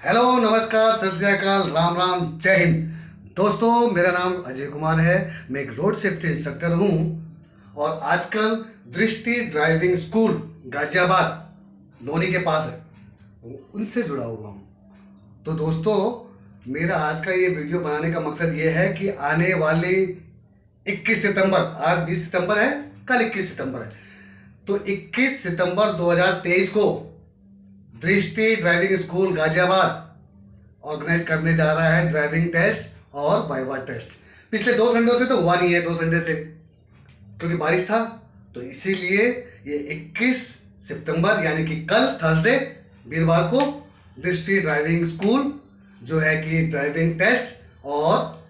Hello, नमस्कार, सत श्री अकाल, राम राम, जय हिंद। दोस्तों, मेरा नाम अजय कुमार है। मैं एक रोड सेफ्टी इंस्ट्रक्टर हूँ और आजकल दृष्टि ड्राइविंग स्कूल गाजियाबाद लोनी के पास है, उनसे जुड़ा हुआ हूँ। तो दोस्तों, मेरा आज का ये वीडियो बनाने का मकसद ये है कि आने वाली 21 सितंबर, आज 20 सितंबर है, कल 21 सितंबर है, तो 21 सितंबर 2023 को दृष्टि ड्राइविंग स्कूल गाजियाबाद ऑर्गेनाइज करने जा रहा है ड्राइविंग टेस्ट और वाइवा टेस्ट। पिछले 2 संडे से तो हुआ नहीं है, 2 संडे से क्योंकि बारिश था, तो इसीलिए ये 21 सितंबर यानी कि कल थर्सडे वीरवार को दृष्टि ड्राइविंग स्कूल जो है कि ड्राइविंग टेस्ट और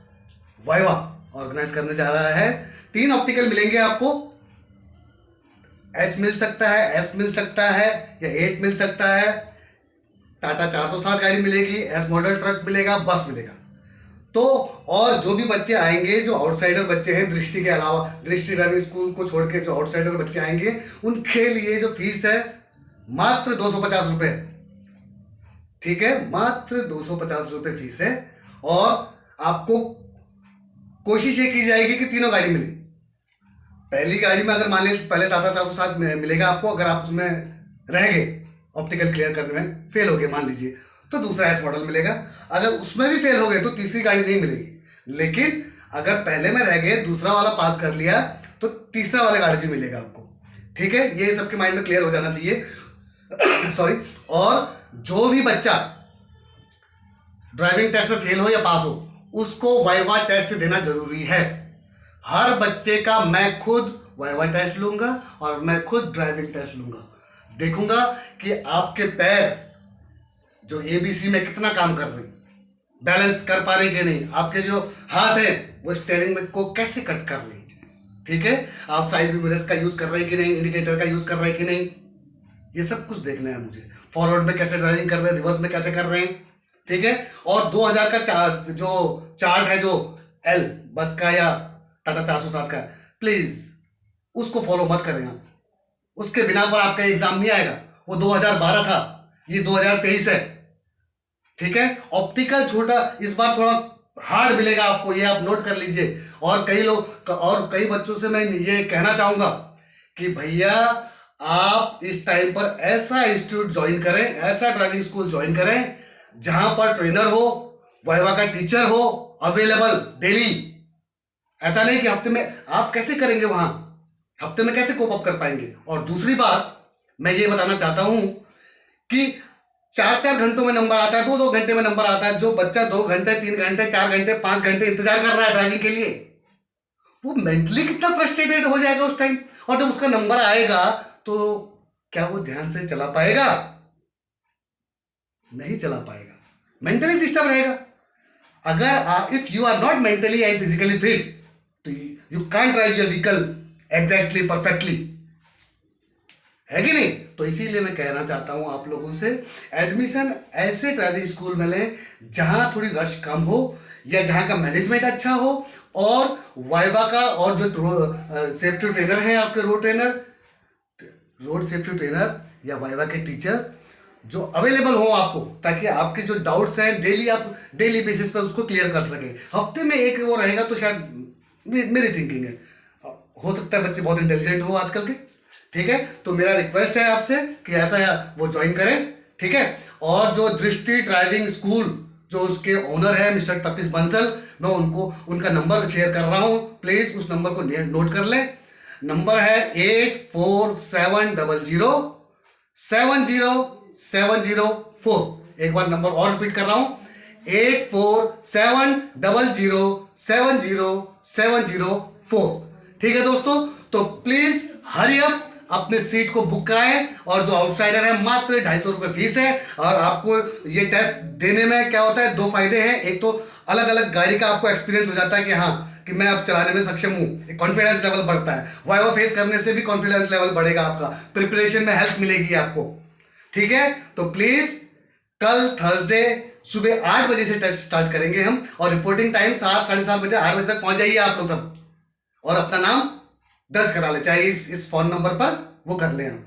वाइवा ऑर्गेनाइज करने जा रहा है। 3 ऑप्टिकल मिलेंगे आपको। एच मिल सकता है, एस मिल सकता है या 8 मिल सकता है। टाटा 407 गाड़ी मिलेगी, एस मॉडल ट्रक मिलेगा, बस मिलेगा। तो और जो भी बच्चे आएंगे, जो आउटसाइडर बच्चे हैं दृष्टि के अलावा, दृष्टि ड्राइविंग स्कूल को छोड़ के जो आउटसाइडर बच्चे आएंगे, उनके लिए जो फीस है मात्र 250 रुपये। ठीक है, मात्र 250 रुपये फीस है। और आपको कोशिश ये की जाएगी कि तीनों गाड़ी मिले। पहली गाड़ी में अगर मान लीजिए पहले टाटा 407 मिलेगा आपको, अगर आप उसमें रह गए, ऑप्टिकल क्लियर करने में फेल हो गए मान लीजिए, तो दूसरा एस मॉडल मिलेगा। अगर उसमें भी फेल हो गए तो तीसरी गाड़ी नहीं मिलेगी। लेकिन अगर पहले में रह गए, दूसरा वाला पास कर लिया, तो तीसरा वाला गाड़ी भी मिलेगा आपको। ठीक है, ये सबके माइंड में क्लियर हो जाना चाहिए। सॉरी। और जो भी बच्चा ड्राइविंग टेस्ट में फेल हो या पास हो, उसको वाइवा टेस्ट देना जरूरी है। हर बच्चे का मैं खुद वाइवा टेस्ट लूंगा और मैं खुद ड्राइविंग टेस्ट लूंगा। देखूंगा कि आपके पैर जो एबीसी में कितना काम कर रहे हैं, बैलेंस कर पा रहे कि नहीं, आपके जो हाथ है वो स्टीयरिंग में को कैसे कट कर रहे हैं। ठीक है, आप साइड व्यू मिरर्स का यूज कर रहे हैं कि नहीं, इंडिकेटर का यूज कर रहे हैं कि नहीं, ये सब कुछ देखना है मुझे। फॉरवर्ड में कैसे ड्राइविंग कर रहे हैं, रिवर्स में कैसे कर रहे हैं। ठीक है, और 2000 का चार्ट है जो एल बस का या टाटा 407 का, प्लीज उसको फॉलो मत करें आप। उसके बिना पर आपका एग्जाम नहीं आएगा। वो 2012 था, ये 2023 है। ठीक है, ऑप्टिकल छोटा इस बार थोड़ा हार्ड मिलेगा आपको, ये आप नोट कर लीजिए। और कई बच्चों से मैं ये कहना चाहूंगा कि भैया आप इस टाइम पर ऐसा इंस्टीट्यूट ज्वाइन करें, ऐसा ड्राइविंग स्कूल ज्वाइन करें जहां पर ट्रेनर हो, वाइवा का टीचर हो अवेलेबल डेली। ऐसा नहीं कि हफ्ते में आप कैसे करेंगे, वहां हफ्ते में कैसे कोप अप कर पाएंगे। और दूसरी बात मैं ये बताना चाहता हूं कि 4-4 घंटों में नंबर आता है, 2-2 घंटे में नंबर आता है। जो बच्चा 2 घंटे, 3 घंटे, 4 घंटे, 5 घंटे इंतजार कर रहा है ड्राइविंग के लिए, वो मेंटली कितना फ्रस्ट्रेटेड हो जाएगा उस टाइम। और जब उसका नंबर आएगा तो क्या वो ध्यान से चला पाएगा? नहीं चला पाएगा, मेंटली डिस्टर्ब रहेगा। अगर if you are not mentally and physically fit, तो you can't drive your vehicle exactly perfectly, है कि नहीं। तो इसीलिए मैं कहना चाहता हूं आप लोगों से, एडमिशन ऐसे ड्राइविंग स्कूल में लें जहां थोड़ी रश कम हो या जहां का मैनेजमेंट अच्छा हो, और वाइवा का और जो सेफ्टी ट्रेनर है आपके, रोड सेफ्टी ट्रेनर या वाइवा के टीचर जो अवेलेबल हो आपको, ताकि आपके जो डाउट्स हैं आप डेली बेसिस पर उसको क्लियर कर सकें। हफ्ते में एक वो रहेगा तो शायद, मेरी थिंकिंग है, हो सकता है बच्चे बहुत इंटेलिजेंट हो आजकल के। ठीक है, तो मेरा रिक्वेस्ट है आपसे कि ऐसा वो ज्वाइन करें। ठीक है, और जो दृष्टि ड्राइविंग स्कूल जो उसके ओनर है मिस्टर तपीस बंसल, मैं उनका नंबर शेयर कर रहा हूं, प्लीज उस नंबर को नोट कर लें। नंबर है 8470070704। एक बार नंबर और रिपीट कर रहा हूं, 8470070704। ठीक है दोस्तों, तो प्लीज हरी अप, अपने सीट को बुक कराएं। और जो आउटसाइडर है, मात्र 250 रुपये फीस है। और आपको ये टेस्ट देने में क्या होता है, 2 फायदे हैं। एक तो अलग अलग गाड़ी का आपको एक्सपीरियंस हो जाता है कि हाँ कि मैं अब चलाने में सक्षम हूँ, कॉन्फिडेंस लेवल बढ़ता है। वाइवा फेस करने से भी कॉन्फिडेंस लेवल बढ़ेगा आपका, प्रिपरेशन में हेल्प मिलेगी आपको। ठीक है, तो प्लीज कल थर्सडे सुबह 8 बजे से टेस्ट स्टार्ट करेंगे हम, और रिपोर्टिंग टाइम 7, 7:30 बजे, 8 बजे तक पहुंच जाइए आप लोग सब, और अपना नाम दर्ज करा ले, चाहे इस फोन नंबर पर वो कर ले हम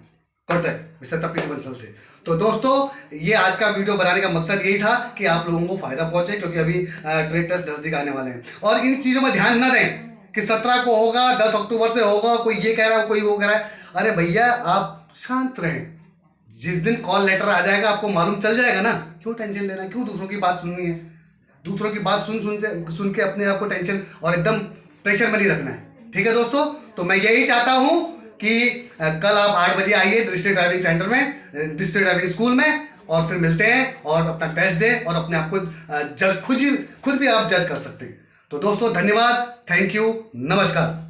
कॉन्टैक्ट। मिस्टर तपीश बंसल से। तो दोस्तों ये आज का वीडियो बनाने का मकसद यही था कि आप लोगों को फायदा पहुंचे, क्योंकि अभी ट्रेड टेस्ट नजदीक आने वाले हैं। और इन चीज़ों में ध्यान न दें कि 17 को होगा, 10 अक्टूबर से होगा, कोई ये कह रहा है कोई वो कह रहा है। अरे भैया आप शांत रहें, जिस दिन कॉल लेटर आ जाएगा आपको मालूम चल जाएगा ना। क्यों टेंशन लेना, क्यों दूसरों की बात सुननी है, दूसरों की बात सुन के अपने आप को टेंशन और एकदम प्रेशर में नहीं रखना है। ठीक है दोस्तों, तो मैं यही चाहता हूं कि कल आप 8 बजे आइए दृष्टि ड्राइविंग सेंटर में, दृष्टि ड्राइविंग स्कूल में, और फिर मिलते हैं और अपना टेस्ट दें और अपने आप को जज खुद भी आप जज कर सकते हैं। तो दोस्तों धन्यवाद, थैंक यू, नमस्कार।